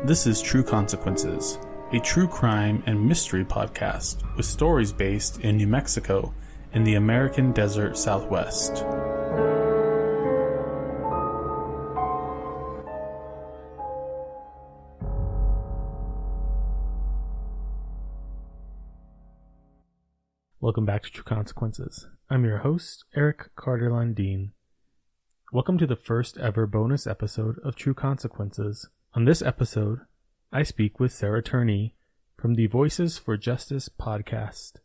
This is True Consequences, a true crime and mystery podcast with stories based in New Mexico in the American desert Southwest. Welcome back to True Consequences. I'm your host, Eric Carter-Landin. Welcome to the first ever bonus episode of True Consequences. On this episode, I speak with Sarah Turney from the Voices for Justice podcast.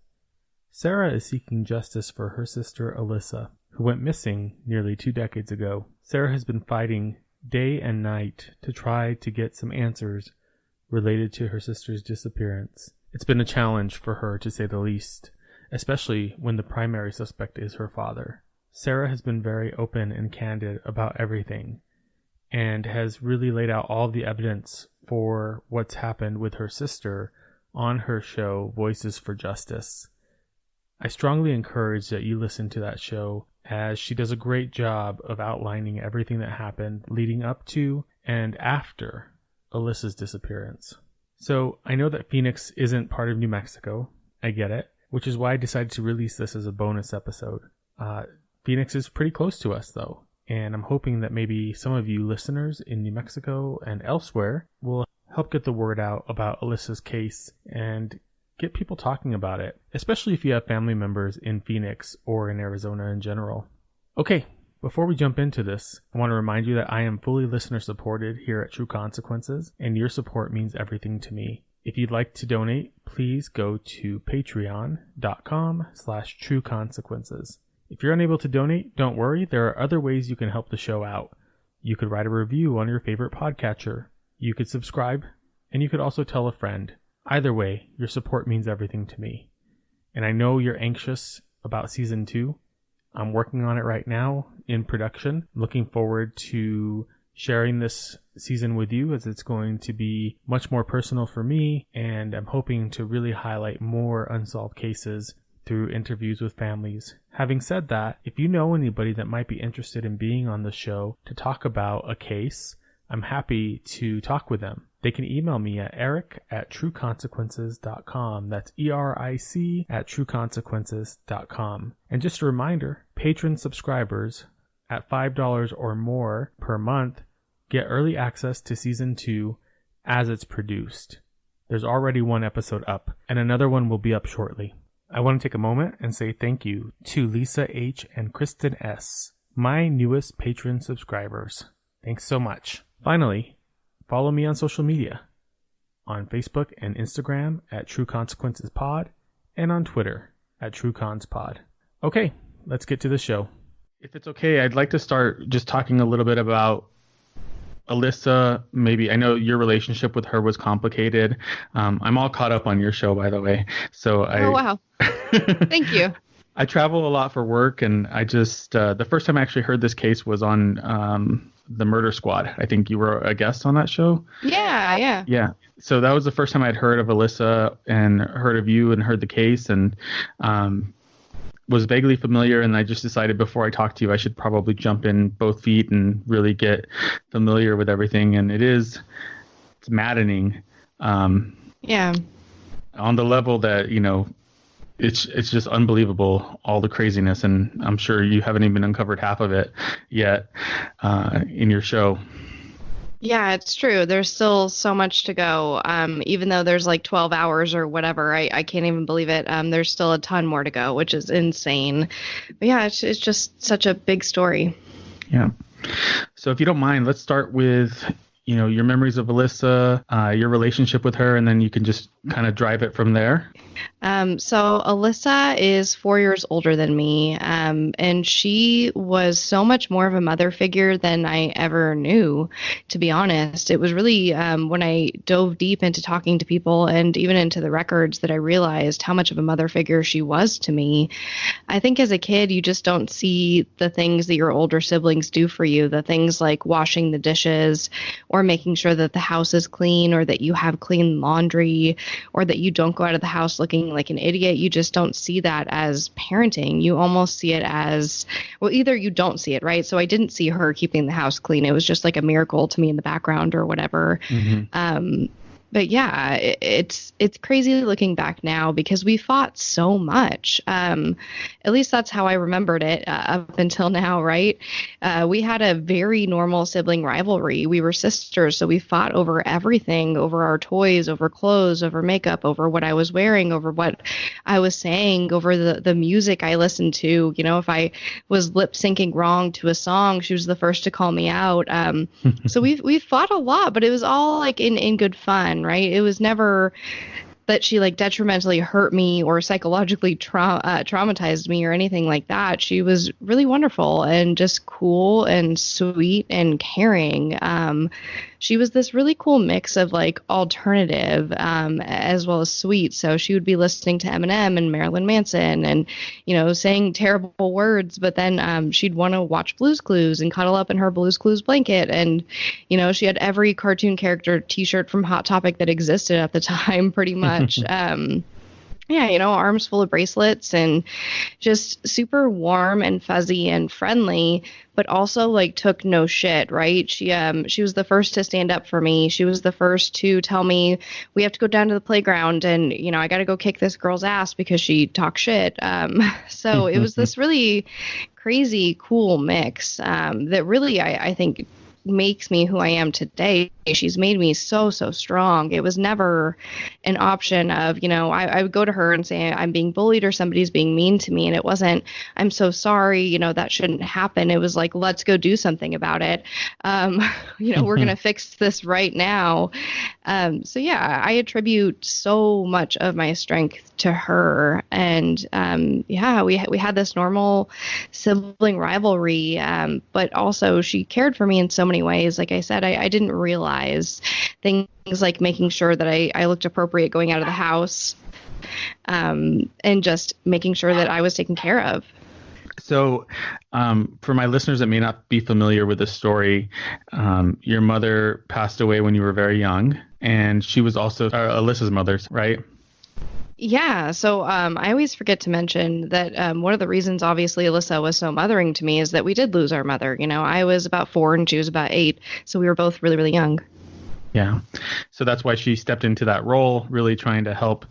Sarah is seeking justice for her sister Alyssa, who went missing nearly 2 decades ago. Sarah has been fighting day and night to try to get some answers related to her sister's disappearance. It's been a challenge for her, to say the least, especially when the primary suspect is her father. Sarah has been very open and candid about everything, and has really laid out all the evidence for what's happened with her sister on her show, Voices for Justice. I strongly encourage that you listen to that show, as she does a great job of outlining everything that happened leading up to and after Alyssa's disappearance. So I know that Phoenix isn't part of New Mexico. I get it, which is why I decided to release this as a bonus episode. Phoenix is pretty close to us, though. And I'm hoping that maybe some of you listeners in New Mexico and elsewhere will help get the word out about Alyssa's case and get people talking about it, especially if you have family members in Phoenix or in Arizona in general. Okay, before we jump into this, I want to remind you that I am fully listener supported here at True Consequences, and your support means everything to me. If you'd like to donate, please go to patreon.com/trueconsequences. If you're unable to donate, don't worry. There are other ways you can help the show out. You could write a review on your favorite podcatcher. You could subscribe, and you could also tell a friend. Either way, your support means everything to me. And I know you're anxious about season 2. I'm working on it right now in production. Looking forward to sharing this season with you, as it's going to be much more personal for me, and I'm hoping to really highlight more unsolved cases through interviews with families. Having said that, if you know anybody that might be interested in being on the show to talk about a case, I'm happy to talk with them. They can email me at eric@trueconsequences.com. That's ERIC@trueconsequences.com. And just a reminder, patron subscribers at $5 or more per month get early access to season 2 as it's produced. There's already 1 episode up, and another one will be up shortly. I want to take a moment and say thank you to Lisa H. and Kristen S., my newest patron subscribers. Thanks so much. Finally, follow me on social media, on Facebook and Instagram at True Consequences Pod, and on Twitter at TrueConsPod. Okay, let's get to the show. If it's okay, I'd like to start just talking a little bit about Alyssa. Maybe, I know your relationship with her was complicated. I'm all caught up on your show, by the way. So Oh, wow. Thank you. I travel a lot for work, and I just, the first time I actually heard this case was on the Murder Squad. I think you were a guest on that show. Yeah. Yeah. So that was the first time I'd heard of Alyssa and heard of you and heard the case, and was vaguely familiar, and I just decided before I talked to you I should probably jump in both feet and really get familiar with everything. And it's maddening. Yeah. On the level that, it's just unbelievable, all the craziness, and I'm sure you haven't even uncovered half of it yet in your show. Yeah, it's true. There's still so much to go. Even though there's like 12 hours or whatever, I can't even believe it. There's still a ton more to go, which is insane. But yeah, it's just such a big story. Yeah. So if you don't mind, let's start with, your memories of Alyssa, your relationship with her, and then you can just kind of drive it from there. So Alyssa is 4 years older than me, and she was so much more of a mother figure than I ever knew, to be honest. It was really when I dove deep into talking to people and even into the records that I realized how much of a mother figure she was to me. I think as a kid, you just don't see the things that your older siblings do for you, the things like washing the dishes or or making sure that the house is clean, or that you have clean laundry, or that you don't go out of the house looking like an idiot. You just don't see that as parenting. You almost see it as, well, either you don't see it, right? So I didn't see her keeping the house clean. It was just like a miracle to me in the background or whatever. But yeah, it's crazy looking back now because we fought so much. At least that's how I remembered it up until now, right? We had a very normal sibling rivalry. We were sisters, so we fought over everything, over our toys, over clothes, over makeup, over what I was wearing, over what I was saying, over the music I listened to. You know, if I was lip syncing wrong to a song, she was the first to call me out. So we fought a lot, but it was all like in good fun. Right? It was never that she like detrimentally hurt me or psychologically traumatized me or anything like that. She was really wonderful and just cool and sweet and caring. She was this really cool mix of like alternative as well as sweet. So she would be listening to Eminem and Marilyn Manson and, you know, saying terrible words, but then she'd want to watch Blue's Clues and cuddle up in her Blue's Clues blanket. And, you know, she had every cartoon character t-shirt from Hot Topic that existed at the time, pretty much. Yeah, you know, arms full of bracelets and just super warm and fuzzy and friendly, but also like took no shit, right? She was the first to stand up for me. She was the first to tell me we have to go down to the playground and, you know, I got to go kick this girl's ass because she talks shit. So it was this really crazy, cool mix that really, I think, makes me who I am today. She's made me so strong. It was never an option of, you know, I would go to her and say I'm being bullied or somebody's being mean to me, and it wasn't, I'm so sorry, you know, that shouldn't happen. It was like, let's go do something about it. You know, we're going to fix this right now. So yeah, I attribute so much of my strength to her. And yeah, we had this normal sibling rivalry, but also she cared for me in so many ways. Like I said, I didn't realize things like making sure that I looked appropriate going out of the house, and just making sure that I was taken care of. So for my listeners that may not be familiar with this story, your mother passed away when you were very young, and she was also Alyssa's mother, right? Yeah, so I always forget to mention that one of the reasons, obviously, Alyssa was so mothering to me is that we did lose our mother. You know, I was about 4 and she was about 8, so we were both really, really young. Yeah, so that's why she stepped into that role, really trying to help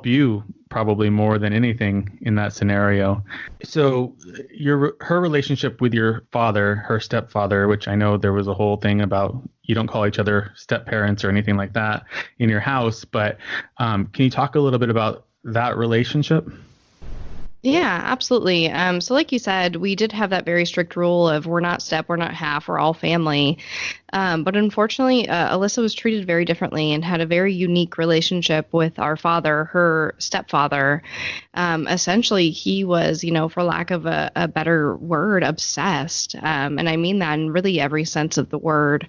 you probably more than anything in that scenario. So her relationship with your father, her stepfather, which I know there was a whole thing about you don't call each other step parents or anything like that in your house, but can you talk a little bit about that relationship? Yeah, absolutely. So like you said, we did have that very strict rule of we're not step, we're not half, we're all family. But unfortunately, Alyssa was treated very differently and had a very unique relationship with our father, her stepfather. Essentially, he was, you know, for lack of a better word, obsessed. And I mean that in really every sense of the word.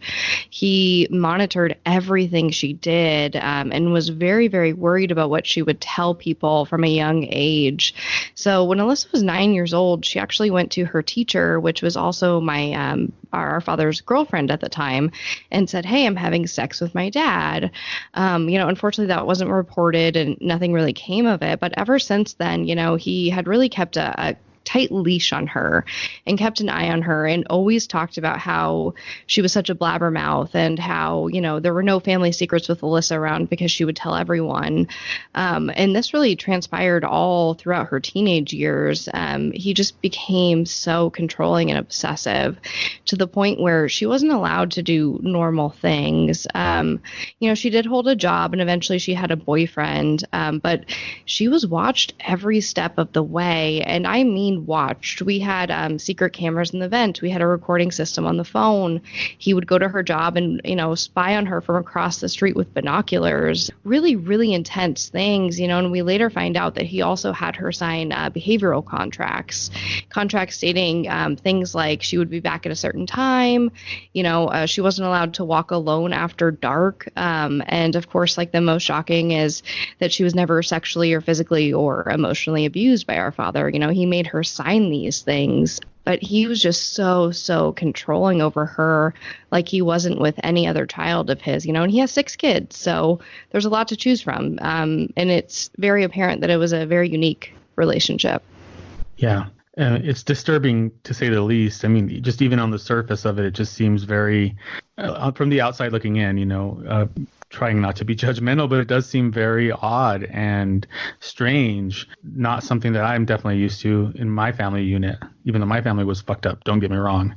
He monitored everything she did, and was very, very worried about what she would tell people from a young age. So when Alyssa was 9 years old, she actually went to her teacher, which was also my our father's girlfriend at the time, and said, "Hey, I'm having sex with my dad." You know, unfortunately, that wasn't reported and nothing really came of it. But ever since then, you know, he had really kept a tight leash on her and kept an eye on her and always talked about how she was such a blabbermouth and how, you know, there were no family secrets with Alyssa around because she would tell everyone. And this really transpired all throughout her teenage years. He just became so controlling and obsessive to the point where she wasn't allowed to do normal things. You know, she did hold a job and eventually she had a boyfriend, but she was watched every step of the way. And I mean, watched. We had secret cameras in the vent. We had a recording system on the phone. He would go to her job and, you know, spy on her from across the street with binoculars. Really, really intense things, you know, and we later find out that he also had her sign behavioral contracts stating things like she would be back at a certain time, you know, she wasn't allowed to walk alone after dark. And of course, like the most shocking is that she was never sexually or physically or emotionally abused by our father. You know, he made her sign these things. but he was just so controlling over her, like he wasn't with any other child of his, and he has 6 kids. So there's a lot to choose from. And it's very apparent that it was a very unique relationship. Yeah. It's disturbing to say the least. I mean, just even on the surface of it, it just seems very, from the outside looking in, trying not to be judgmental, but it does seem very odd and strange. Not something that I'm definitely used to in my family unit, even though my family was fucked up. Don't get me wrong.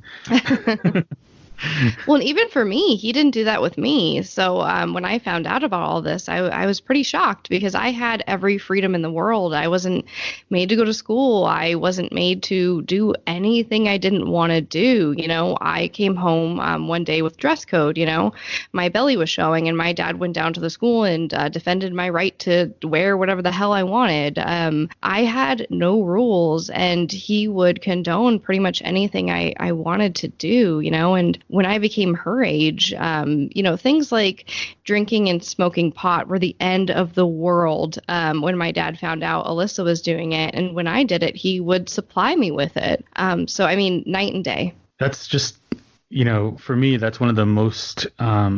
Well, and even for me, he didn't do that with me. So when I found out about all this, I was pretty shocked because I had every freedom in the world. I wasn't made to go to school. I wasn't made to do anything I didn't want to do. I came home one day with dress code. My belly was showing, and my dad went down to the school and defended my right to wear whatever the hell I wanted. I had no rules, and he would condone pretty much anything I wanted to do, and when I became her age, things like drinking and smoking pot were the end of the world. When my dad found out Alyssa was doing it, and when I did it, he would supply me with it. So, I mean, night and day. That's just, for me, that's one of the most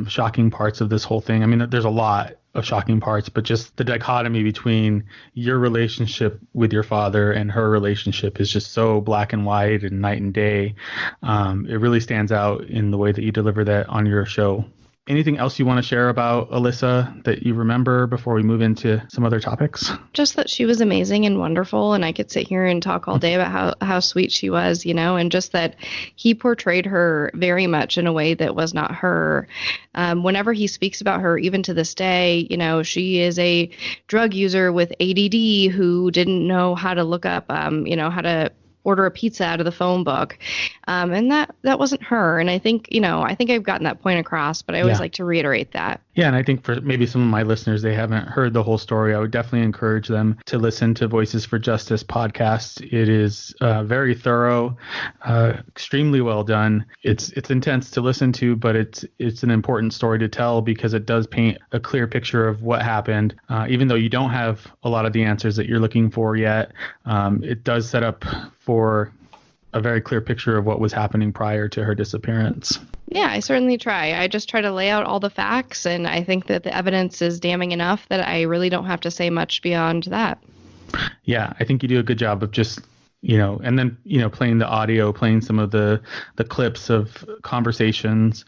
shocking parts of this whole thing. I mean, there's a lot of shocking parts, but just the dichotomy between your relationship with your father and her relationship is just so black and white and night and day. It really stands out in the way that you deliver that on your show. Anything else you want to share about Alyssa that you remember before we move into some other topics? Just that she was amazing and wonderful, and I could sit here and talk all day about how sweet she was, and just that he portrayed her very much in a way that was not her. Whenever he speaks about her, even to this day, she is a drug user with ADD who didn't know how to look up, how to order a pizza out of the phone book. And that wasn't her. And I think I've gotten that point across, but I always like to reiterate that. Yeah. And I think for maybe some of my listeners, they haven't heard the whole story. I would definitely encourage them to listen to Voices for Justice podcast. It is very thorough, extremely well done. It's intense to listen to, but it's an important story to tell because it does paint a clear picture of what happened. Even though you don't have a lot of the answers that you're looking for yet, it does set up for a very clear picture of what was happening prior to her disappearance. Yeah, I certainly try. I just try to lay out all the facts, and I think that the evidence is damning enough that I really don't have to say much beyond that. Yeah, I think you do a good job of just, and then, playing the audio, playing some of the clips of conversations,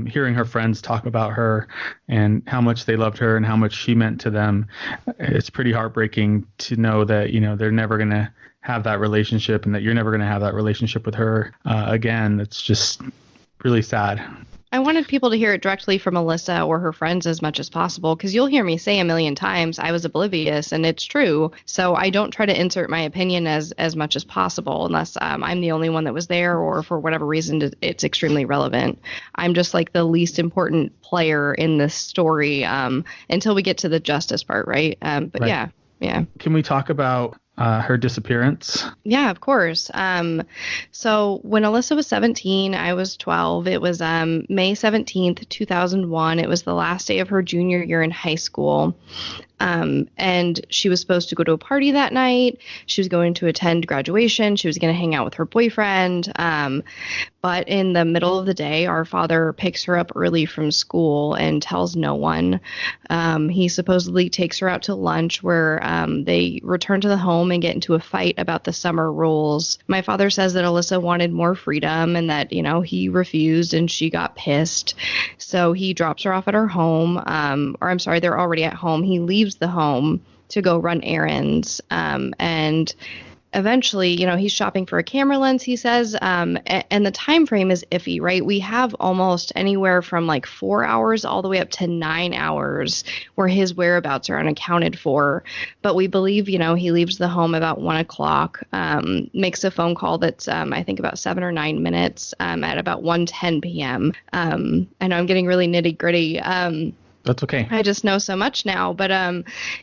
hearing her friends talk about her and how much they loved her and how much she meant to them. It's pretty heartbreaking to know that, they're never going to have that relationship and that you're never going to have that relationship with her again. It's just really sad. I wanted people to hear it directly from Alyssa or her friends as much as possible, because you'll hear me say a million times I was oblivious, and it's true. So I don't try to insert my opinion as much as possible unless I'm the only one that was there, or for whatever reason it's extremely relevant. I'm just like the least important player in this story until we get to the justice part, right? But right. Yeah. Can we talk about her disappearance? Yeah, of course. So when Alyssa was 17, I was 12. It was May 17th, 2001. It was the last day of her junior year in high school. And she was supposed to go to a party that night. She was going to attend graduation. She was going to hang out with her boyfriend. But in the middle of the day, our father picks her up early from school and tells no one. He supposedly takes her out to lunch where they return to the home and get into a fight about the summer rules. My father says that Alyssa wanted more freedom and that, he refused and she got pissed. So he drops her off at her home. They're already at home. He leaves the home to go run errands. And eventually, he's shopping for a camera lens, he says, and the time frame is iffy, right? We have almost anywhere from like 4 hours all the way up to 9 hours where his whereabouts are unaccounted for. But we believe, he leaves the home about 1 o'clock, makes a phone call that's, I think, about 7 or 9 minutes at about 1:10 p.m. I know I'm getting really nitty gritty. That's okay. I just know so much now. But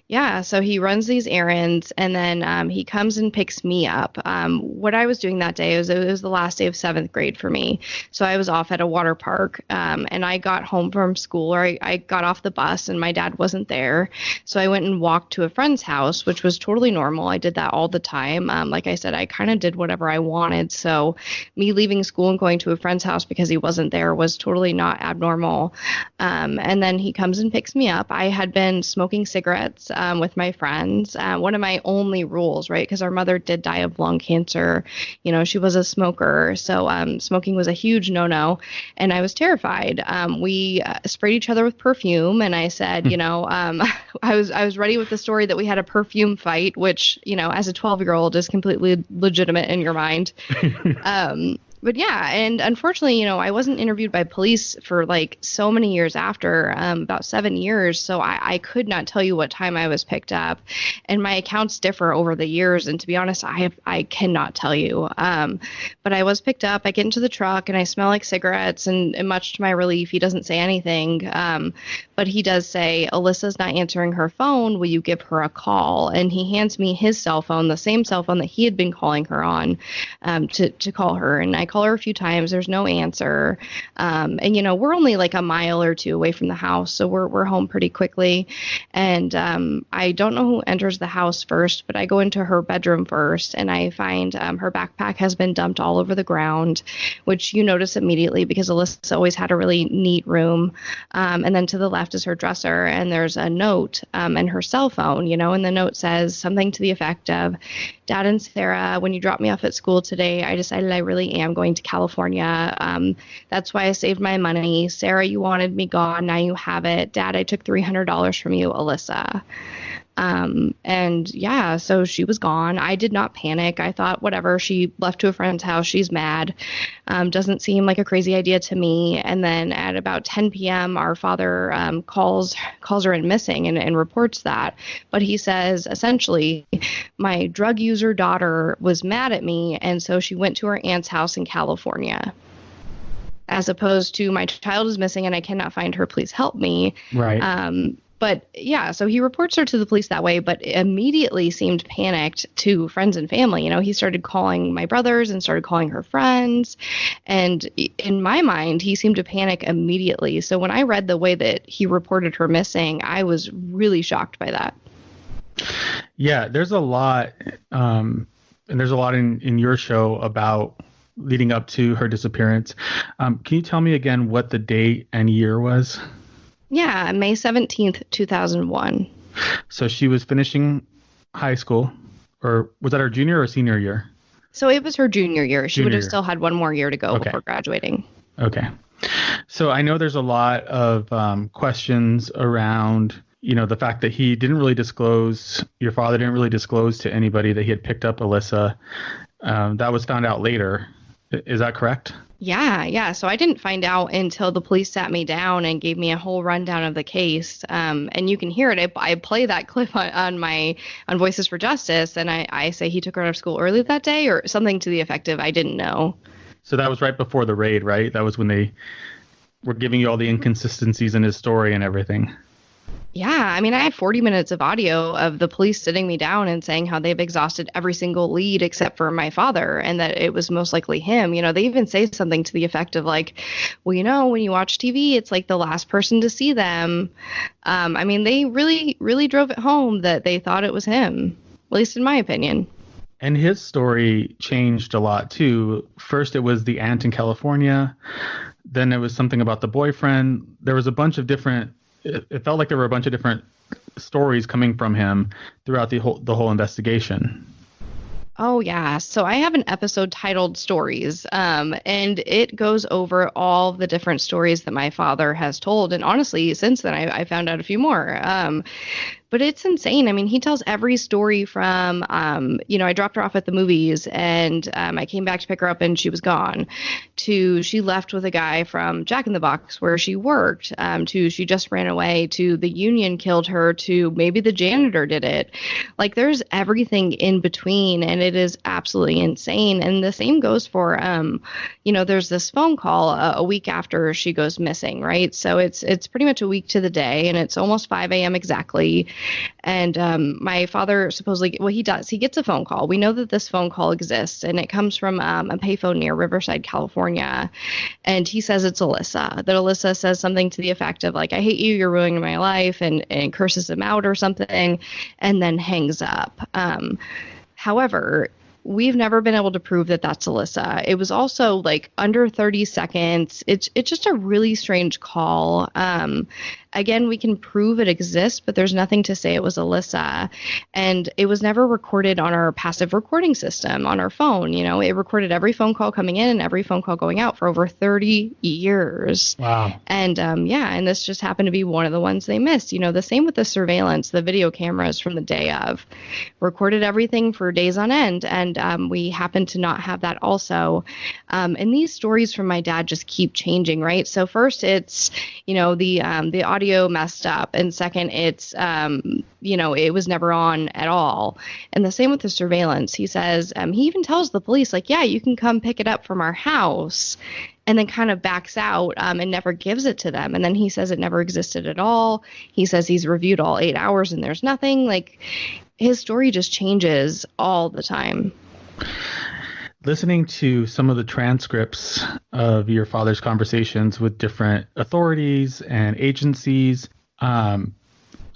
yeah, so he runs these errands, and then he comes and picks me up. What I was doing that day, it was the last day of 7th grade for me. So I was off at a water park, and I got home from school, or I got off the bus, and my dad wasn't there. So I went and walked to a friend's house, which was totally normal. I did that all the time. Like I said, I kind of did whatever I wanted. So me leaving school and going to a friend's house because he wasn't there was totally not abnormal. And then he comes and picks me up. I had been smoking cigarettes with my friends. One of my only rules, right? Because our mother did die of lung cancer. You know, she was a smoker. So smoking was a huge no-no. And I was terrified. We sprayed each other with perfume. And I said, you know, I was ready with the story that we had a perfume fight, which, you know, as a 12-year-old is completely legitimate in your mind. But yeah, and unfortunately, you know, I wasn't interviewed by police for like so many years after, about 7 years. So I could not tell you what time I was picked up, and my accounts differ over the years. And to be honest, I cannot tell you. But I was picked up. I get into the truck and I smell like cigarettes. And much to my relief, he doesn't say anything. But he does say, Alyssa's not answering her phone. Will you give her a call? And he hands me his cell phone, the same cell phone that he had been calling her on, to call her. And I call her a few times. There's no answer. And, you know, we're only like a mile or two away from the house. So we're home pretty quickly. And I don't know who enters the house first, but I go into her bedroom first, and I find her backpack has been dumped all over the ground, which you notice immediately because Alyssa always had a really neat room. And then to the left is her dresser, and there's a note and her cell phone, you know, and the note says something to the effect of, Dad and Sarah, when you dropped me off at school today, I decided I really am going to California. That's why I saved my money. Sarah, you wanted me gone. Now you have it. Dad, I took $300 from you, Alyssa. And yeah, so she was gone. I did not panic. I thought, whatever, she left to a friend's house. She's mad. Doesn't seem like a crazy idea to me. And then at about 10 p.m., our father calls her in missing and reports that. But he says, essentially, my drug user daughter was mad at me, and so she went to her aunt's house in California. As opposed to, my child is missing and I cannot find her. Please help me. Right. But yeah, so he reports her to the police that way, but immediately seemed panicked to friends and family. You know, he started calling my brothers and started calling her friends. And in my mind, he seemed to panic immediately. So when I read the way that he reported her missing, I was really shocked by that. Yeah, there's a lot, and there's a lot in your show about leading up to her disappearance. Can you tell me again what the date and year was? Yeah, May 17th, 2001. So she was finishing high school, or was that her junior or senior year? So it was her junior year. She would have still had one more year to go before graduating. Okay. So I know there's a lot of questions around, you know, the fact that he didn't really disclose, your father didn't really disclose to anybody that he had picked up Alyssa. That was found out later. Is that correct? Yeah. So I didn't find out until the police sat me down and gave me a whole rundown of the case. And you can hear it. I play that clip on Voices for Justice, and I say he took her out of school early that day, or something to the effect of, I didn't know. So that was right before the raid, right? That was when they were giving you all the inconsistencies in his story and everything. Yeah, I mean, I have 40 minutes of audio of the police sitting me down and saying how they've exhausted every single lead except for my father, and that it was most likely him. You know, they even say something to the effect of like, well, you know, when you watch TV, it's like the last person to see them. I mean, they really, really drove it home that they thought it was him, at least in my opinion. And his story changed a lot, too. First, it was the aunt in California. Then it was something about the boyfriend. There was a bunch of different... It felt like there were a bunch of different stories coming from him throughout the whole investigation. Oh, yeah. So I have an episode titled Stories, and it goes over all the different stories that my father has told. And honestly, since then, I found out a few more. But it's insane. I mean, he tells every story from, I dropped her off at the movies and I came back to pick her up and she was gone, to she left with a guy from Jack in the Box where she worked, to she just ran away, to the union killed her, to maybe the janitor did it. Like, there's everything in between, and it is absolutely insane. And the same goes for, there's this phone call a week after she goes missing, right? So it's pretty much a week to the day, and it's almost 5 a.m. exactly. And my father supposedly, he does. He gets a phone call. We know that this phone call exists, and it comes from a payphone near Riverside, California. And he says it's Alyssa. That Alyssa says something to the effect of, like, I hate you, you're ruining my life, and curses him out or something, and then hangs up. However, we've never been able to prove that that's Alyssa. It was also like under 30 seconds. It's just a really strange call. Again, we can prove it exists, but there's nothing to say it was Alyssa. And it was never recorded on our passive recording system on our phone. It recorded every phone call coming in and every phone call going out for over 30 years. Wow. And and this just happened to be one of the ones they missed. The same with the surveillance, the video cameras from the day of. Recorded everything for days on end. And we happen to not have that also. And these stories from my dad just keep changing, right? So first it's, the audio messed up. And second, it's, it was never on at all. And the same with the surveillance. He says, he even tells the police, like, yeah, you can come pick it up from our house, and then kind of backs out and never gives it to them. And then he says it never existed at all. He says he's reviewed all 8 hours and there's nothing. Like, his story just changes all the time. Listening to some of the transcripts of your father's conversations with different authorities and agencies, I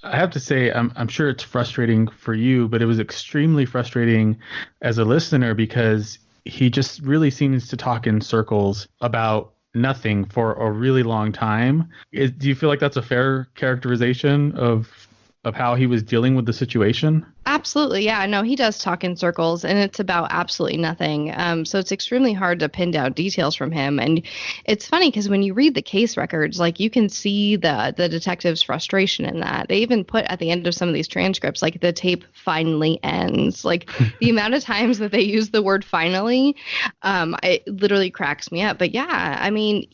have to say, I'm sure it's frustrating for you, but it was extremely frustrating as a listener because he just really seems to talk in circles about nothing for a really long time. Do you feel like that's a fair characterization of how he was dealing with the situation? Absolutely. Yeah, no, he does talk in circles, and it's about absolutely nothing. So it's extremely hard to pin down details from him. And it's funny because when you read the case records, like, you can see the detective's frustration in that. They even put at the end of some of these transcripts, like, the tape finally ends. Like, the amount of times that they use the word finally, it literally cracks me up. But yeah, I mean,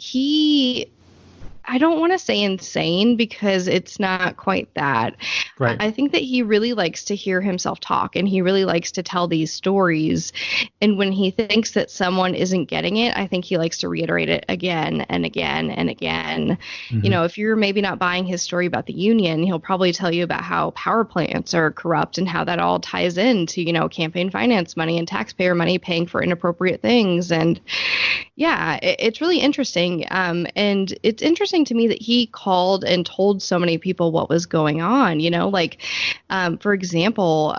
I don't want to say insane because it's not quite that. Right. I think that he really likes to hear himself talk, and he really likes to tell these stories. And when he thinks that someone isn't getting it, I think he likes to reiterate it again and again and again. Mm-hmm. If you're maybe not buying his story about the union, he'll probably tell you about how power plants are corrupt and how that all ties into, campaign finance money and taxpayer money paying for inappropriate things. And yeah, it's really interesting. And it's interesting to me that he called and told so many people what was going on, for example,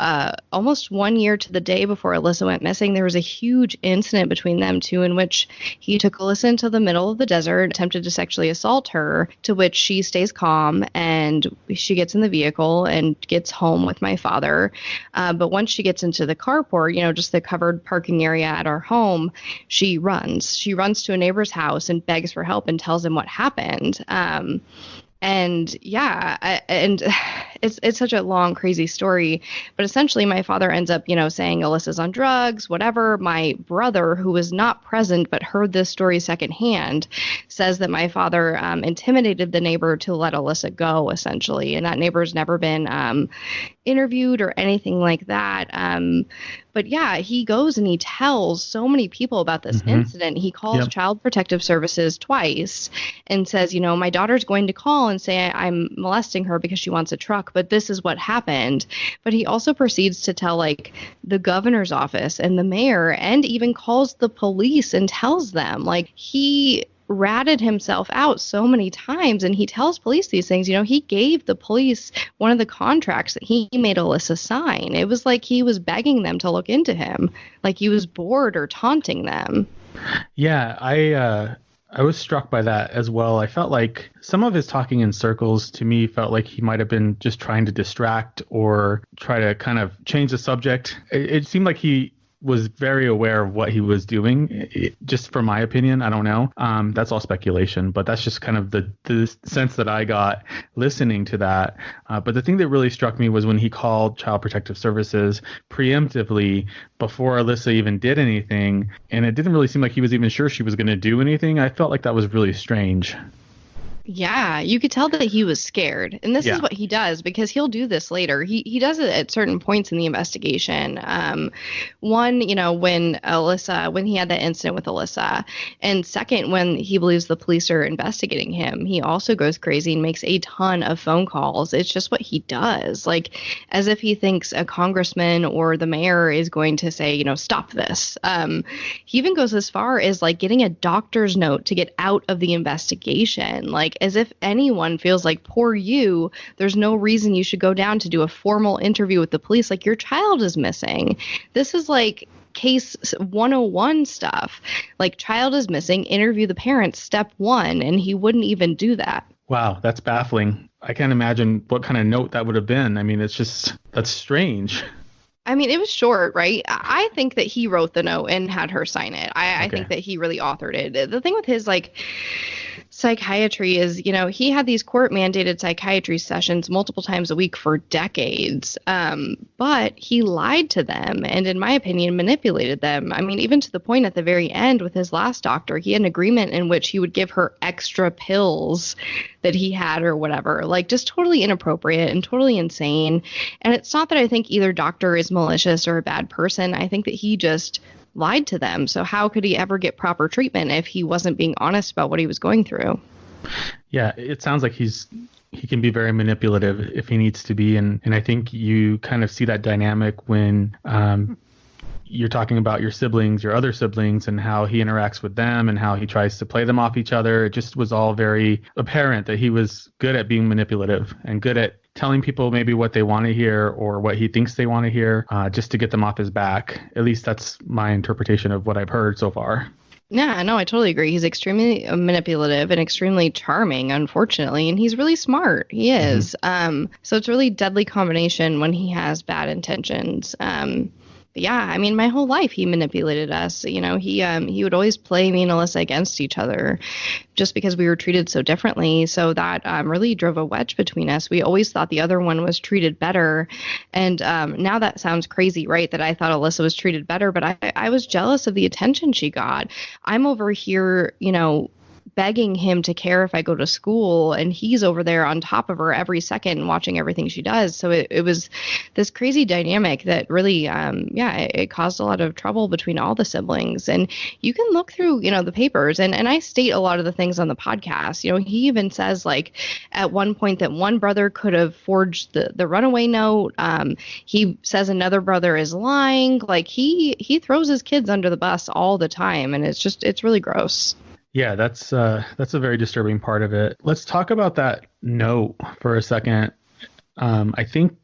almost 1 year to the day before Alyssa went missing, there was a huge incident between them two in which he took Alyssa into the middle of the desert, attempted to sexually assault her, to which she stays calm and she gets in the vehicle and gets home with my father. But once she gets into the carport, just the covered parking area at our home, she runs. She runs to a neighbor's house and begs for help and tells him what happened. And it's such a long, crazy story. But essentially, my father ends up, saying Alyssa's on drugs, whatever. My brother, who was not present but heard this story secondhand, says that my father intimidated the neighbor to let Alyssa go, essentially. And that neighbor's never been interviewed or anything like that. But yeah, he goes and he tells so many people about this incident. He calls Child Protective Services twice and says, my daughter's going to call and say I'm molesting her because she wants a truck, but this is what happened. But he also proceeds to tell, like, the governor's office and the mayor, and even calls the police and tells them, like, he ratted himself out so many times, and he tells police these things. He gave the police one of the contracts that he made Alyssa sign. It was like he was begging them to look into him, like he was bored or taunting them. Yeah, I was struck by that as well. I felt like some of his talking in circles to me felt like he might have been just trying to distract or try to kind of change the subject. It seemed like he was very aware of what he was doing. Just from my opinion, I don't know. That's all speculation, but that's just kind of the sense that I got listening to that. But the thing that really struck me was when he called Child Protective Services preemptively before Alyssa even did anything, and it didn't really seem like he was even sure she was going to do anything. I felt like that was really strange. Yeah, you could tell that he was scared. And this is what he does, because he'll do this later. He does it at certain points in the investigation. One, when he had that incident with Alyssa. And second, when he believes the police are investigating him, he also goes crazy and makes a ton of phone calls. It's just what he does. Like, as if he thinks a congressman or the mayor is going to say, stop this. He even goes as far as like getting a doctor's note to get out of the investigation. Like, as if anyone feels like, poor you, there's no reason you should go down to do a formal interview with the police. Like, your child is missing. This is like case 101 stuff. Like, child is missing, interview the parents, step one, and he wouldn't even do that. Wow, that's baffling. I can't imagine what kind of note that would have been. I mean, that's strange. I mean, it was short, right? I think that he wrote the note and had her sign it. I think that he really authored it. The thing with his, psychiatry is, he had these court mandated psychiatry sessions multiple times a week for decades. But he lied to them and, in my opinion, manipulated them. I mean, even to the point at the very end with his last doctor, he had an agreement in which he would give her extra pills that he had or whatever, like just totally inappropriate and totally insane. And it's not that I think either doctor is malicious or a bad person. I think that he just lied to them. So how could he ever get proper treatment if he wasn't being honest about what he was going through? Yeah, it sounds like he can be very manipulative if he needs to be. And I think you kind of see that dynamic when you're talking about your other siblings, and how he interacts with them and how he tries to play them off each other. It just was all very apparent that he was good at being manipulative and good at telling people maybe what they want to hear or what he thinks they want to hear, just to get them off his back. At least that's my interpretation of what I've heard so far. Yeah, no, I totally agree. He's extremely manipulative and extremely charming, unfortunately, and he's really smart. He is. Mm-hmm. So it's a really deadly combination when he has bad intentions. But yeah, I mean, my whole life he manipulated us. He would always play me and Alyssa against each other just because we were treated so differently. So that really drove a wedge between us. We always thought the other one was treated better. And now that sounds crazy, right? That I thought Alyssa was treated better, but I was jealous of the attention she got. I'm over here, begging him to care if I go to school, and he's over there on top of her every second watching everything she does. So it was this crazy dynamic that really it caused a lot of trouble between all the siblings. And you can look through the papers, and I state a lot of the things on the podcast. He even says, like, at one point that one brother could have forged the runaway note. He says another brother is lying. Like, he throws his kids under the bus all the time, and it's really gross. Yeah, that's a very disturbing part of it. Let's talk about that note for a second. I think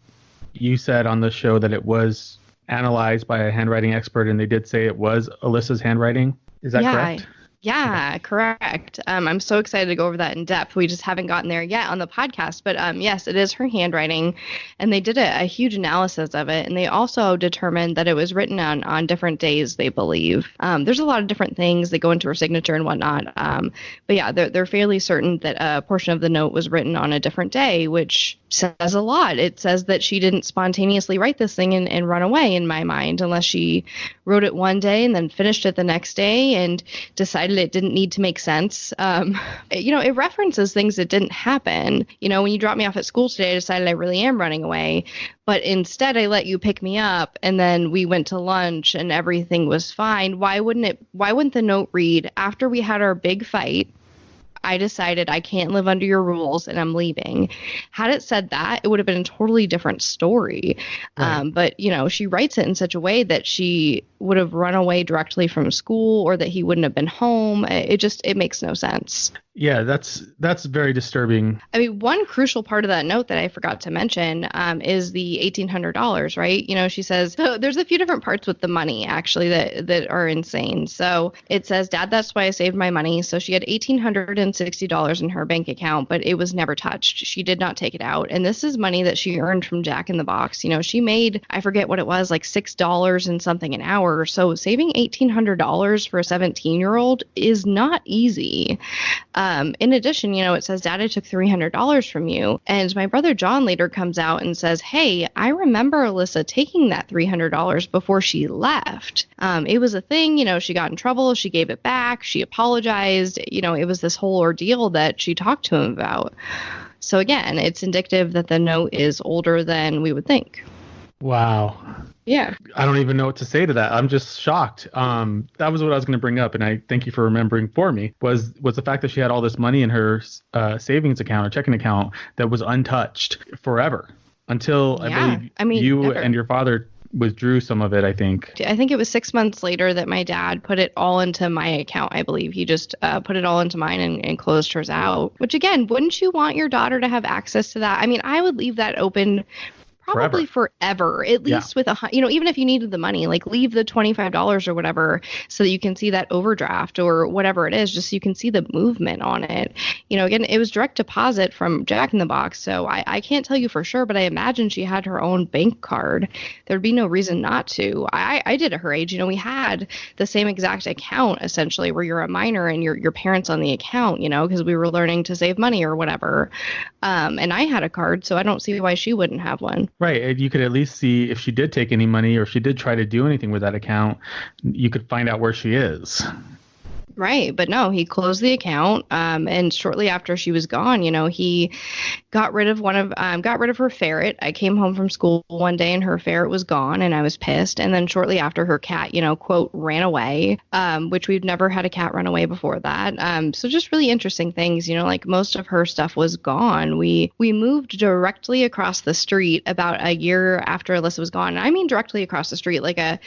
you said on the show that it was analyzed by a handwriting expert, and they did say it was Alyssa's handwriting. Is that correct? Yeah, correct. I'm so excited to go over that in depth. We just haven't gotten there yet on the podcast. But yes, it is her handwriting. And they did a huge analysis of it. And they also determined that it was written on different days, they believe. There's a lot of different things that go into her signature and whatnot. But yeah, they're fairly certain that a portion of the note was written on a different day, which says a lot. It says that she didn't spontaneously write this thing and run away, in my mind, unless she wrote it one day and then finished it the next day and decided it didn't need to make sense. It references things that didn't happen. When you dropped me off at school today, I decided I really am running away. But instead, I let you pick me up, and then we went to lunch and everything was fine. Why wouldn't the note read, after we had our big fight, I decided I can't live under your rules and I'm leaving. Had it said that, it would have been a totally different story. Right. But, she writes it in such a way that she would have run away directly from school, or that he wouldn't have been home. It makes no sense. Yeah, that's very disturbing. I mean, one crucial part of that note that I forgot to mention is the $1,800, right? You know, she says, so there's a few different parts with the money actually that are insane. So it says, Dad, that's why I saved my money. So she had $1,860 in her bank account, but it was never touched. She did not take it out. And this is money that she earned from Jack in the Box. You know, she made, I forget what it was, like $6 and something an hour. So saving $1,800 for a 17-year-old is not easy. In addition, you know, it says, Dad, I took $300 from you. And my brother John later comes out and says, hey, I remember Alyssa taking that $300 before she left. It was a thing, you know, she got in trouble. She gave it back. She apologized. You know, it was this whole ordeal that she talked to him about. So again, it's indicative that the note is older than we would think. Wow. Yeah. I don't even know what to say to that. I'm just shocked. That was what I was going to bring up, and I thank you for remembering for me, was the fact that she had all this money in her savings account or checking account that was untouched forever until I believe you never. And your father withdrew some of it, I think. I think it was 6 months later that my dad put it all into my account, I believe. He just put it all into mine and closed hers out. Which, again, wouldn't you want your daughter to have access to that? I mean, I would leave that open probably forever, at least with even if you needed the money, like leave the $25 or whatever so that you can see that overdraft or whatever it is, just so you can see the movement on it. You know, again, it was direct deposit from Jack in the Box. So I can't tell you for sure, but I imagine she had her own bank card. There'd be no reason not to. I did at her age. You know, we had the same exact account essentially where you're a minor and your parents on the account, you know, because we were learning to save money or whatever. And I had a card, so I don't see why she wouldn't have one. Right. You could at least see if she did take any money or if she did try to do anything with that account, you could find out where she is. Right. But no, he closed the account. And shortly after she was gone, you know, he got rid of her ferret. I came home from school one day and her ferret was gone and I was pissed. And then shortly after, her cat, you know, quote, ran away, which we've never had a cat run away before that. So just really interesting things, you know, like most of her stuff was gone. We moved directly across the street about a year after Alyssa was gone. And I mean, directly across the street, like a,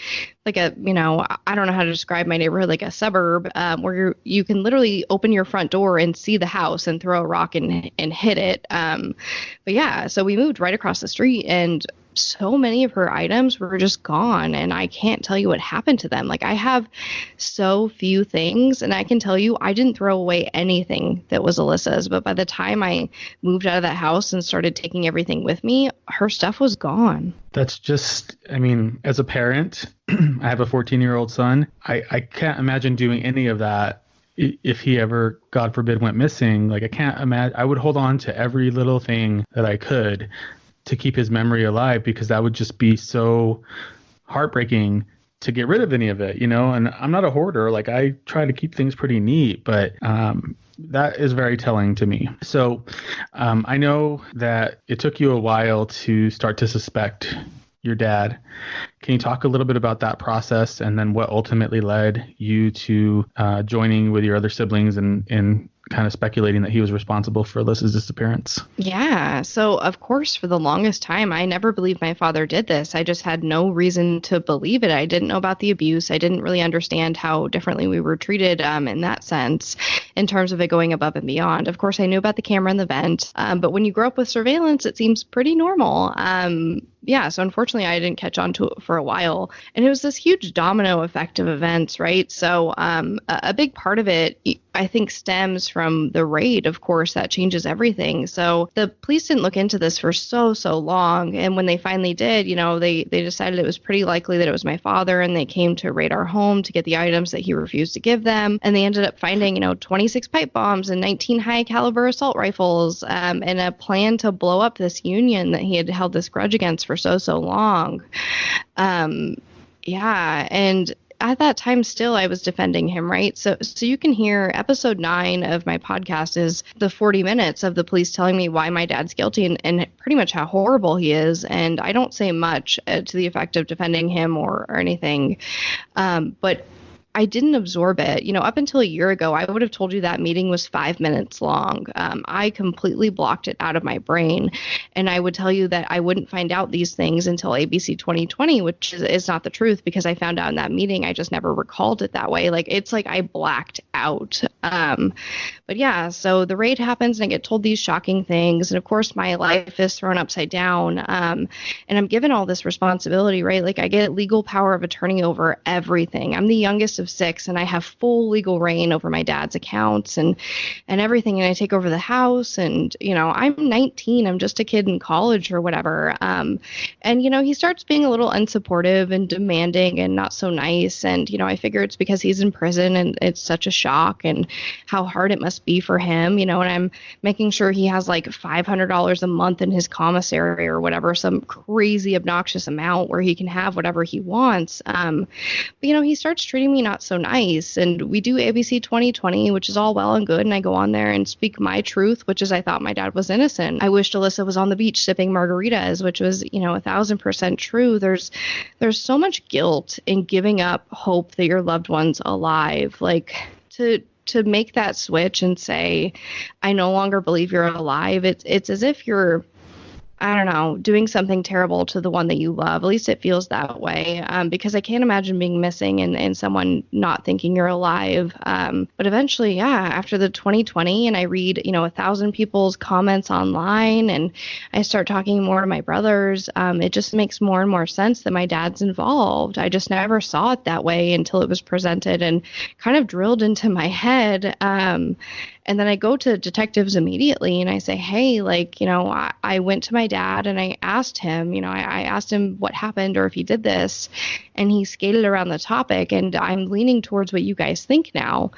you know, I don't know how to describe my neighborhood, like a suburb, where you can literally open your front door and see the house and throw a rock and hit it. But yeah, so we moved right across the street and so many of her items were just gone and I can't tell you what happened to them. Like I have so few things and I can tell you I didn't throw away anything that was Alyssa's, but by the time I moved out of that house and started taking everything with me, her stuff was gone. That's just, I mean, as a parent, I have a 14-year-old son. I can't imagine doing any of that if he ever, God forbid, went missing. Like I can't imagine, I would hold on to every little thing that I could to keep his memory alive, because that would just be so heartbreaking to get rid of any of it, you know. And I'm not a hoarder. Like I try to keep things pretty neat, but that is very telling to me. So I know that it took you a while to start to suspect your dad. Can you talk a little bit about that process and then what ultimately led you to joining with your other siblings and kind of speculating that he was responsible for Alyssa's disappearance? Yeah. So, of course, for the longest time, I never believed my father did this. I just had no reason to believe it. I didn't know about the abuse. I didn't really understand how differently we were treated in that sense, in terms of it going above and beyond. Of course, I knew about the camera and the vent, but when you grow up with surveillance, it seems pretty normal. Yeah, so unfortunately, I didn't catch on to it for a while. And it was this huge domino effect of events, right? So a big part of it, I think, stems from the raid. Of course, that changes everything. So the police didn't look into this for so long. And when they finally did, you know, they decided it was pretty likely that it was my father. And they came to raid our home to get the items that he refused to give them. And they ended up finding, you know, 26 pipe bombs and 19 high caliber assault rifles and a plan to blow up this union that he had held this grudge against for so long. Yeah. And at that time, still, I was defending him, right? So you can hear episode 9 of my podcast is the 40 minutes of the police telling me why my dad's guilty and pretty much how horrible he is. And I don't say much to the effect of defending him or anything. But I didn't absorb it. Up until a year ago, I would have told you that meeting was 5 minutes long. I completely blocked it out of my brain. And I would tell you that I wouldn't find out these things until ABC 2020, which is not the truth, because I found out in that meeting. I just never recalled it that way. It's like I blacked out. But yeah, so the raid happens and I get told these shocking things. And of course, my life is thrown upside down. And I'm given all this responsibility, right? I get legal power of attorney over everything. I'm the youngest of 6 and I have full legal reign over my dad's accounts and everything. And I take over the house and, I'm 19. I'm just a kid in college or whatever. And, he starts being a little unsupportive and demanding and not so nice. And, I figure it's because he's in prison and it's such a shock and how hard it must be for him, and I'm making sure he has $500 a month in his commissary or whatever, some crazy obnoxious amount where he can have whatever he wants. But, he starts treating me not so nice. And we do ABC 2020, which is all well and good. And I go on there and speak my truth, which is I thought my dad was innocent. I wished Alyssa was on the beach sipping margaritas, which was, 1,000% true. There's so much guilt in giving up hope that your loved one's alive. To make that switch and say, I no longer believe you're alive. It's as if you're, I don't know, doing something terrible to the one that you love. At least it feels that way, because I can't imagine being missing and someone not thinking you're alive. But eventually, yeah, after the 2020 and I read, 1,000 people's comments online and I start talking more to my brothers, it just makes more and more sense that my dad's involved. I just never saw it that way until it was presented and kind of drilled into my head. And then I go to detectives immediately and I say, hey, I went to my dad and I asked him, I asked him what happened or if he did this, and he skated around the topic, and I'm leaning towards what you guys think now.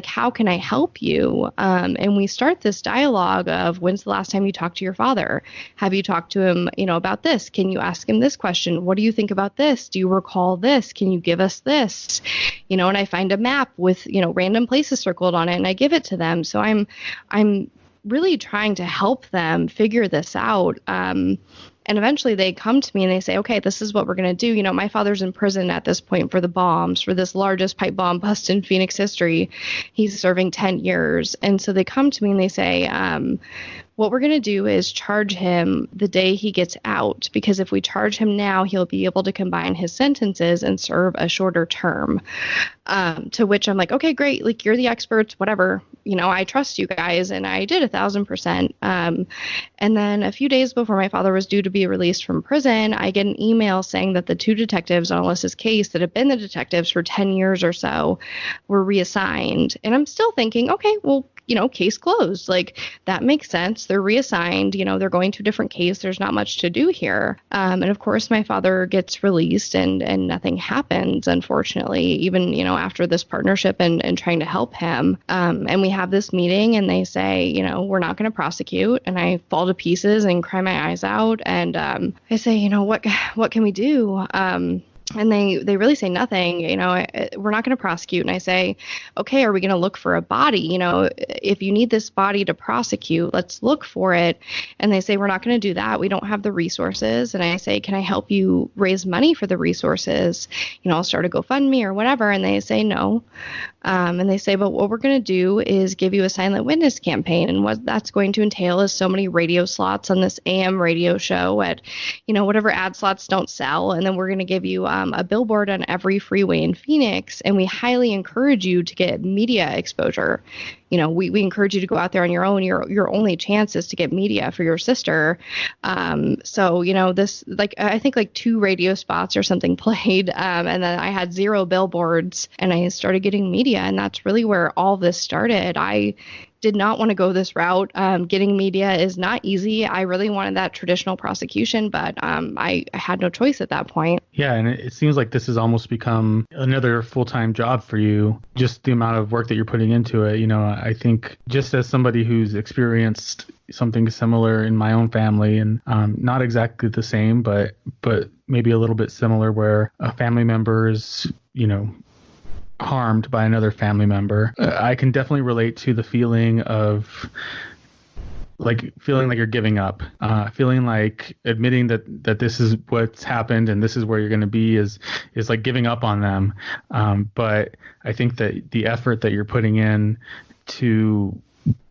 How can I help you? And we start this dialogue of, when's the last time you talked to your father? Have you talked to him, about this? Can you ask him this question? What do you think about this? Do you recall this? Can you give us this? And I find a map with, random places circled on it and I give it to them. So I'm really trying to help them figure this out. And eventually they come to me and they say, okay, this is what we're going to do. My father's in prison at this point for the bombs, for this largest pipe bomb bust in Phoenix history. He's serving 10 years. And so they come to me and they say, what we're going to do is charge him the day he gets out, because if we charge him now, he'll be able to combine his sentences and serve a shorter term. To which I'm like, okay, great. You're the experts, whatever. I trust you guys. And I did 1,000%. And then a few days before my father was due to be released from prison, I get an email saying that the 2 detectives on Alyssa's case that have been the detectives for 10 years or so were reassigned. And I'm still thinking, okay, well, case closed. That makes sense. They're reassigned, they're going to a different case. There's not much to do here. And of course, my father gets released and nothing happens, unfortunately, even, after this partnership and trying to help him. And we have this meeting and they say, we're not going to prosecute. And I fall to pieces and cry my eyes out. And I say, what can we do? And they really say nothing, we're not going to prosecute. And I say, okay, are we going to look for a body? If you need this body to prosecute, let's look for it. And they say, we're not going to do that. We don't have the resources. And I say, can I help you raise money for the resources? I'll start a GoFundMe or whatever. And they say, no. And they say, but what we're going to do is give you a silent witness campaign. And what that's going to entail is so many radio slots on this AM radio show at, whatever ad slots don't sell. And then we're going to give you a billboard on every freeway in Phoenix. And we highly encourage you to get media exposure. We encourage you to go out there on your own. Your only chance is to get media for your sister. So, this, I think 2 radio spots or something played. And then I had 0 billboards and I started getting media. And that's really where all this started. I did not want to go this route. Getting media is not easy. I really wanted that traditional prosecution, but I had no choice at that point. Yeah, and it seems like this has almost become another full-time job for you, just the amount of work that you're putting into it. I think just as somebody who's experienced something similar in my own family, and not exactly the same, but maybe a little bit similar, where a family member is, harmed by another family member. I can definitely relate to the feeling of like feeling like you're giving up, feeling like admitting that this is what's happened and this is where you're going to be is like giving up on them. But I think that the effort that you're putting in to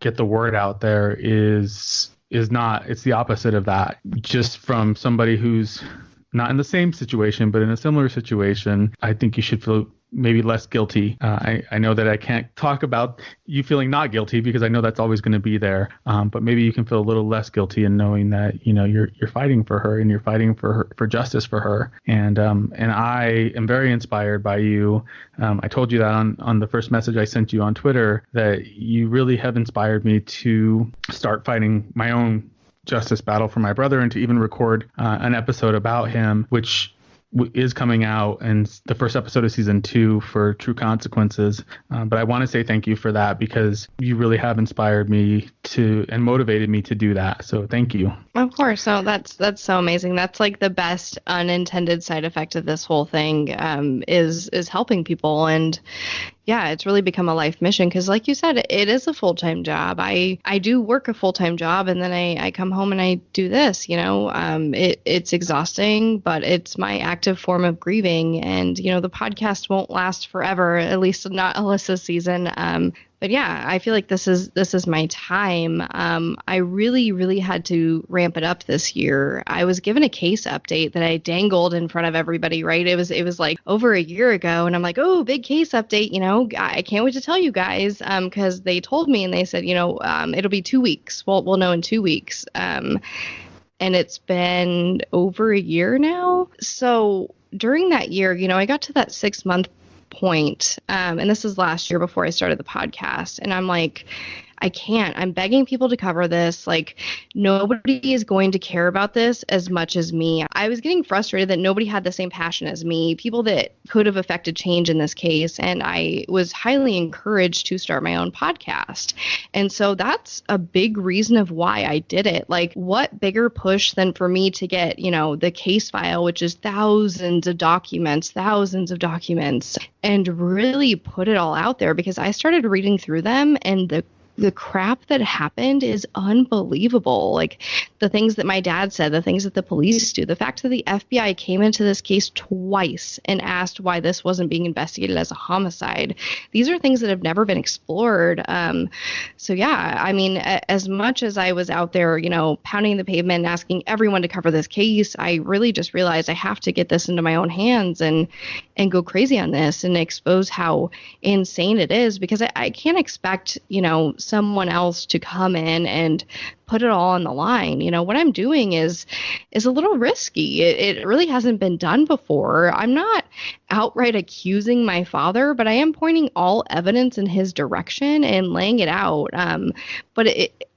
get the word out there is not, it's the opposite of that. Just from somebody who's not in the same situation, but in a similar situation, I think you should feel maybe less guilty. I know that I can't talk about you feeling not guilty because I know that's always going to be there. But maybe you can feel a little less guilty in knowing that, you know, you're fighting for her and you're fighting for justice for her. And I am very inspired by you. I told you that on the first message I sent you on Twitter, that you really have inspired me to start fighting my own justice battle for my brother and to even record an episode about him, which is coming out, and the first episode of season 2 for True Consequences. But I want to say thank you for that, because you really have inspired me to and motivated me to do that. So thank you. Of course. So that's so amazing. That's like the best unintended side effect of this whole thing, is helping people. And yeah, it's really become a life mission because, like you said, it is a full-time job. I do work a full-time job, and then I come home and I do this, you know. It's exhausting, but it's my active form of grieving. And, you know, the podcast won't last forever, at least not Alyssa's season. But yeah, I feel like this is my time. I really had to ramp it up this year. I was given a case update that I dangled in front of everybody, right? It was like over a year ago, and I'm like, oh, big case update, you know, I can't wait to tell you guys, because they told me and they said, you know, it'll be 2 weeks. We'll know in 2 weeks. And it's been over a year now. So during that year, you know, I got to that 6-month point, and this is last year before I started the podcast, and I'm like, I'm begging people to cover this. Like, nobody is going to care about this as much as me. I was getting frustrated that nobody had the same passion as me, people that could have affected change in this case. And I was highly encouraged to start my own podcast. And so that's a big reason of why I did it. Like, what bigger push than for me to get, you know, the case file, which is thousands of documents, and really put it all out there, because I started reading through them, and the crap that happened is unbelievable. Like, the things that my dad said, the things that the police do, the fact that the FBI came into this case twice and asked why this wasn't being investigated as a homicide. These are things that have never been explored. So yeah, I mean, as much as I was out there, you know, pounding the pavement and asking everyone to cover this case, I really just realized I have to get this into my own hands and go crazy on this and expose how insane it is, because I can't expect, you know, someone else to come in and put it all on the line. You know, what I'm doing is a little risky. It really hasn't been done before. I'm not outright accusing my father, but I am pointing all evidence in his direction and laying it out. But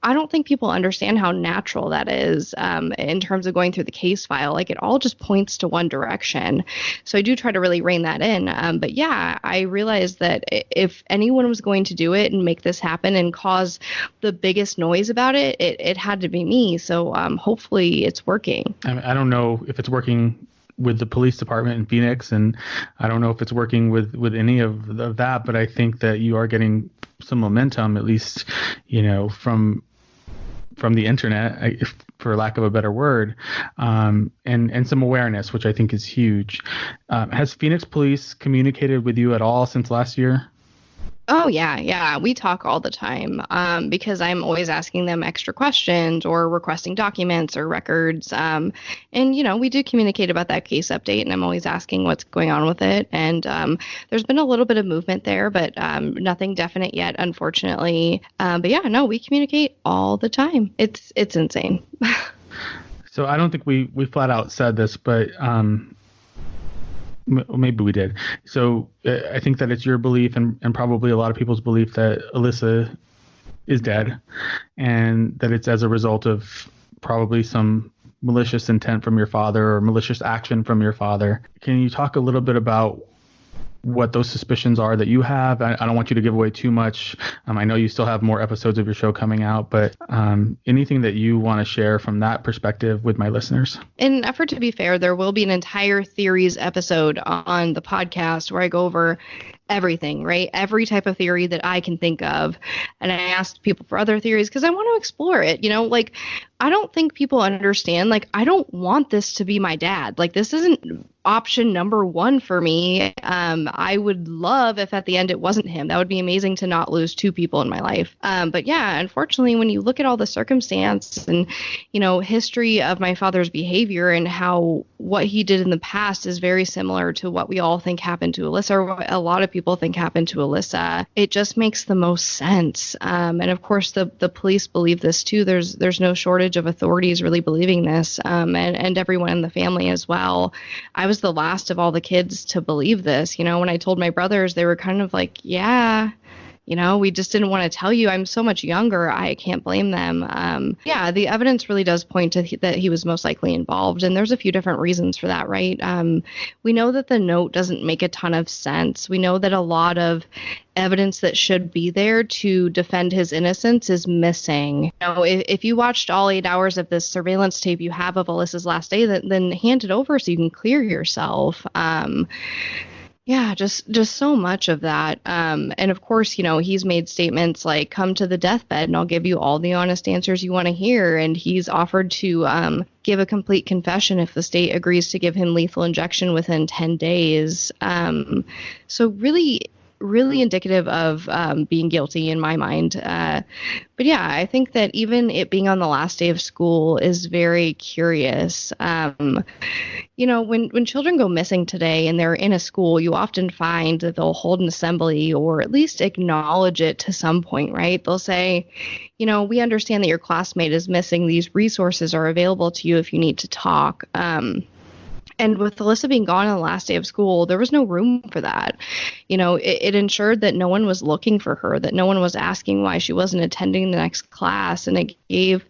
I don't think people understand how natural that is, in terms of going through the case file. Like, it all just points to one direction. So I do try to really rein that in. But yeah, I realized that if anyone was going to do it and make this happen and cause the biggest noise about it, it had to be me. So hopefully it's working. I don't know if it's working with the police department in Phoenix, and I don't know if it's working with any of that, but I think that you are getting some momentum, at least, you know, from the internet, for lack of a better word, and some awareness, which I think is huge. Has Phoenix police communicated with you at all since last year? Oh, yeah. We talk all the time, because I'm always asking them extra questions or requesting documents or records. And, you know, we do communicate about that case update, and I'm always asking what's going on with it. And there's been a little bit of movement there, but nothing definite yet, unfortunately. But yeah, no, we communicate all the time. It's insane. So I don't think we flat out said this, but maybe we did. So I think that it's your belief and probably a lot of people's belief that Alyssa is dead, and that it's as a result of probably some malicious intent from your father or malicious action from your father. Can you talk a little bit about what those suspicions are that you have? I don't want you to give away too much. I know you still have more episodes of your show coming out, but anything that you want to share from that perspective with my listeners? In an effort to be fair, there will be an entire theories episode on the podcast where I go over everything, right? Every type of theory that I can think of. And I asked people for other theories because I want to explore it. Like, I don't think people understand. Like, I don't want this to be my dad. Like, this isn't option number one for me. I would love if at the end it wasn't him. That would be amazing to not lose two people in my life. But yeah, unfortunately, when you look at all the circumstance and, history of my father's behavior and how what he did in the past is very similar to what we all think happened to Alyssa, or what a lot of people think happened to Alyssa, it just makes the most sense. And of course, the police believe this too. There's no shortage of authorities really believing this, and everyone in the family as well. I was the last of all the kids to believe this. When I told my brothers, they were kind of like, yeah, we just didn't want to tell you. I'm so much younger. I can't blame them. Yeah, the evidence really does point to that he was most likely involved. And there's a few different reasons for that, right? We know that the note doesn't make a ton of sense. We know that a lot of evidence that should be there to defend his innocence is missing. If you watched all 8 hours of this surveillance tape you have of Alyssa's last day, then hand it over so you can clear yourself. Yeah, just so much of that. And of course, he's made statements like, come to the deathbed and I'll give you all the honest answers you want to hear. And he's offered to give a complete confession if the state agrees to give him lethal injection within 10 days. So really indicative of being guilty in my mind. But yeah, I think that even it being on the last day of school is very curious. When children go missing today and they're in a school, you often find that they'll hold an assembly or at least acknowledge it to some point, right? They'll say, we understand that your classmate is missing. These resources are available to you if you need to talk. And with Alyssa being gone on the last day of school, there was no room for that. It ensured that no one was looking for her, that no one was asking why she wasn't attending the next class. And it gave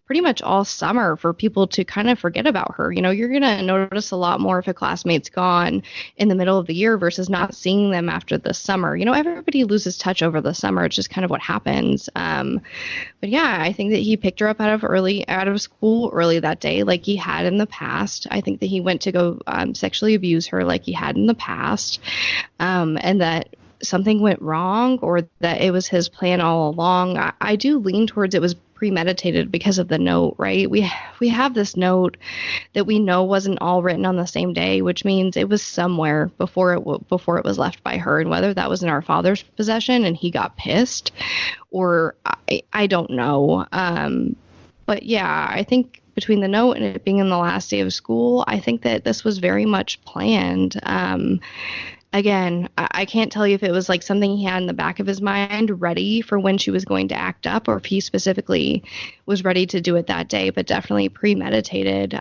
pretty much all summer for people to kind of forget about her. You're going to notice a lot more if a classmate's gone in the middle of the year versus not seeing them after the summer. Everybody loses touch over the summer. It's just kind of what happens. But yeah, I think that he picked her up out of school early that day, like he had in the past. I think that he went to go sexually abuse her like he had in the past, and that something went wrong or that it was his plan all along. I do lean towards it was premeditated because of the note, right? We have this note that we know wasn't all written on the same day, which means it was somewhere before it was left by her, and whether that was in our father's possession and he got pissed, or I don't know. But yeah, I think between the note and it being in the last day of school, I think that this was very much planned. Again, I can't tell you if it was like something he had in the back of his mind ready for when she was going to act up, or if he specifically was ready to do it that day, but definitely premeditated.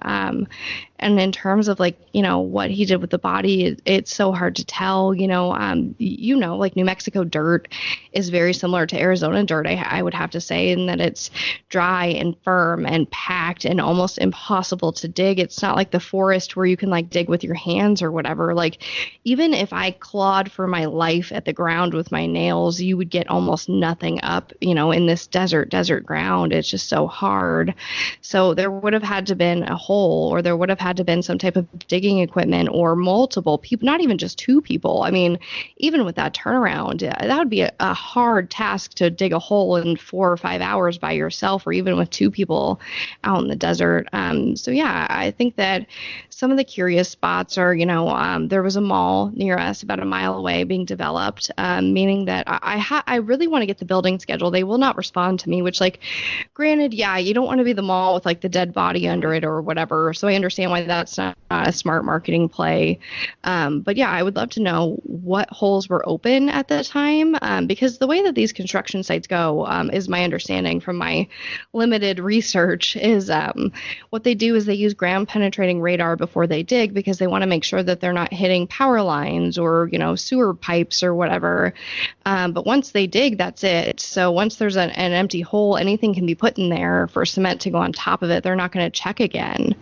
And in terms of like, what he did with the body, it's so hard to tell, like New Mexico dirt is very similar to Arizona dirt, I would have to say, in that it's dry and firm and packed and almost impossible to dig. It's not like the forest where you can like dig with your hands or whatever. Like, even if I clawed for my life at the ground with my nails, you would get almost nothing up, in this desert ground. It's just so hard. So there would have had to been a hole, or there would have had to been some type of digging equipment, or multiple people, not even just two people. I mean, even with that turnaround, that would be a hard task to dig a hole in 4 or 5 hours by yourself, or even with two people out in the desert. So yeah, I think that some of the curious spots are, there was a mall near us about a mile away being developed, meaning that I really want to get the building schedule. They will not respond to me, which, like, granted, yeah, you don't want to be the mall with like the dead body under it or whatever. So I understand why that's not a smart marketing play. But yeah, I would love to know what holes were open at the time, because the way that these construction sites go, is my understanding from my limited research, is what they do is they use ground penetrating radar before they dig, because they want to make sure that they're not hitting power lines or, sewer pipes or whatever. But once they dig, that's it. So once there's an empty hole, anything can be put in there for cement to go on top of it. They're not going to check again.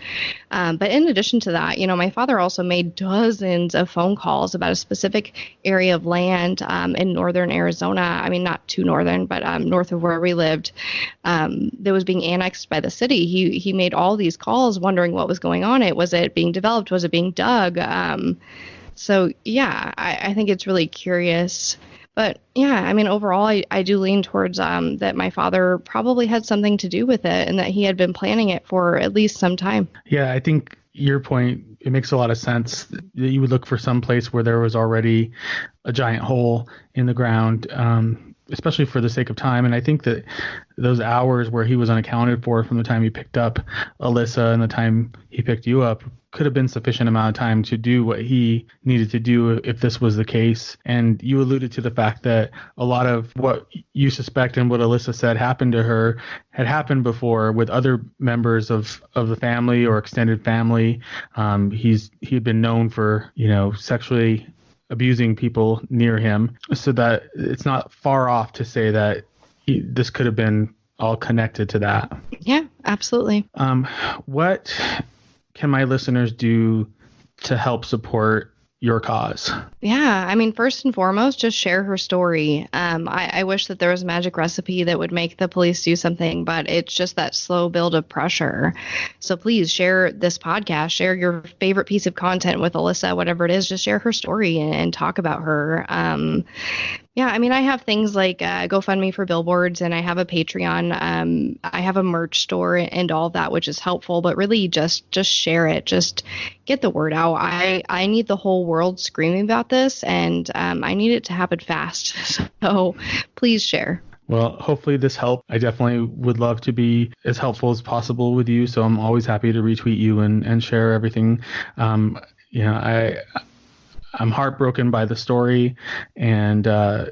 But in addition to that, my father also made dozens of phone calls about a specific area of land in northern Arizona. I mean, not too northern, but north of where we lived, that was being annexed by the city. He made all these calls wondering what was going on. Was it being developed? Was it being dug? So yeah, I think it's really curious. But yeah, I mean, overall, I do lean towards that my father probably had something to do with it and that he had been planning it for at least some time. Yeah, I think your point, it makes a lot of sense that you would look for some place where there was already a giant hole in the ground, especially for the sake of time. And I think that those hours where he was unaccounted for from the time he picked up Alyssa and the time he picked you up could have been sufficient amount of time to do what he needed to do if this was the case. And you alluded to the fact that a lot of what you suspect and what Alyssa said happened to her had happened before with other members of the family or extended family. He had been known for, sexually abusing people near him, so that it's not far off to say that this could have been all connected to that. Yeah, absolutely. What can my listeners do to help support your cause? Yeah, I mean, first and foremost, just share her story. I wish that there was a magic recipe that would make the police do something, but it's just that slow build of pressure. So please share this podcast, share your favorite piece of content with Alyssa, whatever it is, just share her story and talk about her. Yeah, I mean, I have things like GoFundMe for billboards, and I have a Patreon. I have a merch store and all of that, which is helpful. But really, just share it. Just get the word out. I need the whole world screaming about this, and I need it to happen fast. So please share. Well, hopefully this helped. I definitely would love to be as helpful as possible with you. So I'm always happy to retweet you and share everything. I'm heartbroken by the story, and I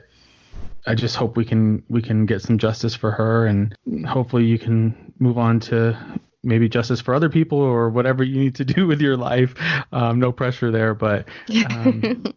just hope we can get some justice for her, and hopefully you can move on to maybe justice for other people or whatever you need to do with your life. No pressure there, but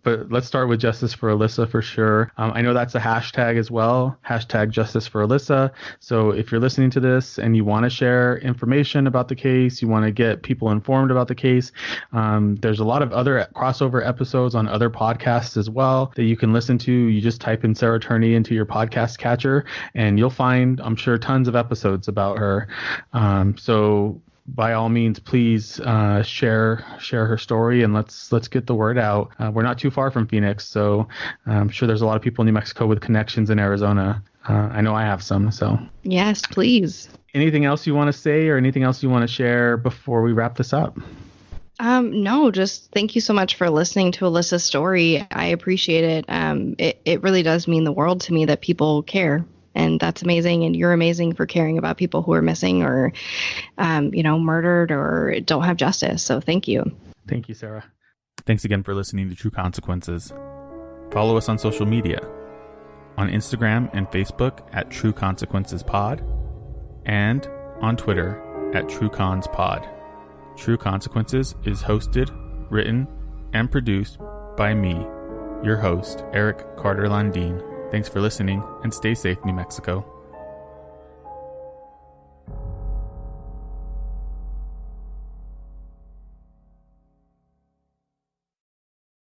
let's start with justice for Alyssa for sure. I know that's a hashtag as well, hashtag justice for Alyssa. So if you're listening to this and you want to share information about the case, you want to get people informed about the case, there's a lot of other crossover episodes on other podcasts as well that you can listen to. You just type in Sarah Turney into your podcast catcher and you'll find, I'm sure, tons of episodes about her. So by all means, please share her story and let's get the word out. We're not too far from Phoenix, so I'm sure there's a lot of people in New Mexico with connections in Arizona. I know I have some. So yes, please. Anything else you want to say or anything else you want to share before we wrap this up? No, just thank you so much for listening to Alyssa's story. I appreciate it. It really does mean the world to me that people care. And that's amazing. And you're amazing for caring about people who are missing or, murdered or don't have justice. So thank you. Thank you, Sarah. Thanks again for listening to True Consequences. Follow us on social media. On Instagram and Facebook at True Consequences Pod. And on Twitter at True Cons Pod. True Consequences is hosted, written, and produced by me, your host, Eric Carter-Landin. Thanks for listening, and stay safe, New Mexico.